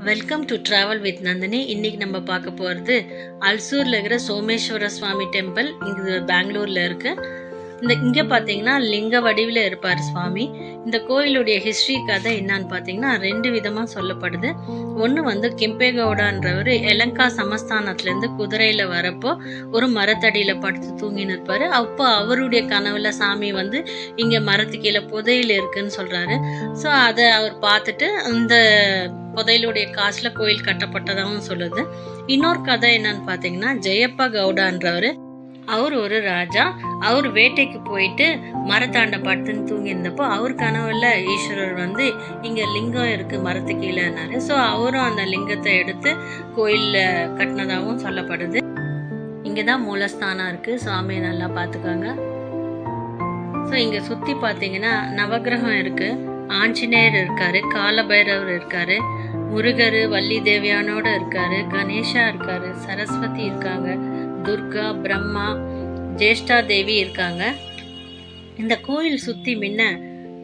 Welcome to travel with Nandini. இன்னைக்கு நம்ம பார்க்க போகிறது அல்சூரில் இருக்கிற சோமேஸ்வர சுவாமி டெம்பிள். இது பெங்களூரில் இருக்குது. இங்கே பார்த்தீங்கன்னா லிங்க வடிவில் இருப்பார் சுவாமி. இந்த கோயிலுடைய ஹிஸ்ட்ரி கதை என்னன்னு பார்த்தீங்கன்னா 2 விதமாக சொல்லப்படுது. ஒன்று கெம்பேகவுடான்றவர் எலங்கா சமஸ்தானத்துலேருந்து குதிரையில் வரப்போ ஒரு மரத்தடியில் படுத்து தூங்கின்னு இருப்பார். அப்போ அவருடைய கனவுல சாமி இங்கே மரத்து கீழே புதையில் இருக்குன்னு சொல்கிறாரு. ஸோ அதை அவர் பார்த்துட்டு அந்த புதையலுடைய காசில் கோயில் கட்டப்பட்டதாகவும் சொல்லுது. இன்னொரு கதை என்னன்னு பார்த்தீங்கன்னா ஜெயப்பா கவுடான்றவர், அவர் ஒரு ராஜா. அவர் வேட்டைக்கு போயிட்டு மரத்தாண்ட படுத்துன்னு தூங்கியிருந்தப்போ அவர் கனவுல ஈஸ்வரர் இங்கே லிங்கம் இருக்குது மரத்து கீழேனாரு. ஸோ அவரும் அந்த லிங்கத்தை எடுத்து கோயிலில் கட்டினதாகவும் சொல்லப்படுது. இங்கே தான் மூலஸ்தானம் இருக்குது. சுவாமியை நல்லா பார்த்துக்காங்க. ஸோ இங்கே சுற்றி பார்த்தீங்கன்னா நவகிரகம் இருக்குது, ஆஞ்சநேயர் இருக்காரு, காலபைரவர் இருக்காரு, முருகர் வள்ளி தேவியானோட இருக்காரு, கணேஷா இருக்காரு, சரஸ்வதி இருக்காங்க, துர்கா, பிரம்மா, ஜேஷ்டா தேவி இருக்காங்க. இந்த கோயில் சுற்றி முன்ன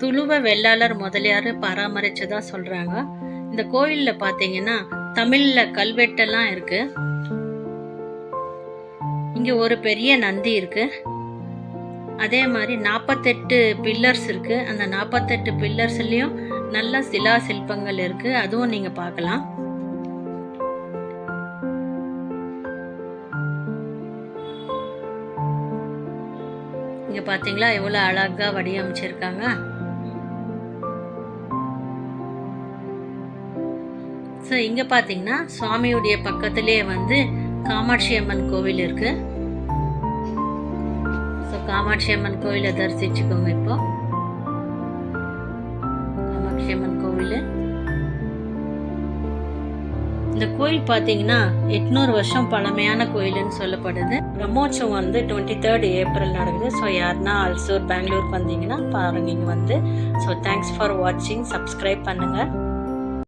துளுவ வெள்ளாளர் முதலியார் பராமரிச்சதா சொல்றாங்க. இந்த கோயிலில் பார்த்தீங்கன்னா தமிழில் கல்வெட்டெல்லாம் இருக்கு. இங்க ஒரு பெரிய நந்தி இருக்கு. அதே மாதிரி 48 பில்லர்ஸ் இருக்கு. அந்த 48 பில்லர்ஸ்லயும் நல்ல சிலா சிற்பங்கள் இருக்கு. அதுவும் நீங்க பார்க்கலாம். இங்க பாத்தீங்களா எவ்வளவு அழகா வடிவமைச்சிருக்காங்க. ஸோ இங்க பாத்தீங்கன்னா சுவாமியுடைய பக்கத்திலே காமாட்சி அம்மன் கோவில் இருக்கு. காமாட்சி அம்மன் கோயிலை தரிசிச்சுக்கோங்க. இப்போ காமாட்சி அம்மன் கோவில், இந்த கோயில் பார்த்தீங்கன்னா 800 வருஷம் பழமையான கோயில்னு சொல்லப்படுது. பிரம்மோற்சவம் 23rd ஏப்ரல் நடக்குது. ஸோ யாருன்னா அல்சூர் பெங்களூருக்கு வந்தீங்கன்னா பாருங்க இங்கே ஸோ தேங்க்ஸ் ஃபார் வாட்சிங். சப்ஸ்கிரைப் பண்ணுங்க.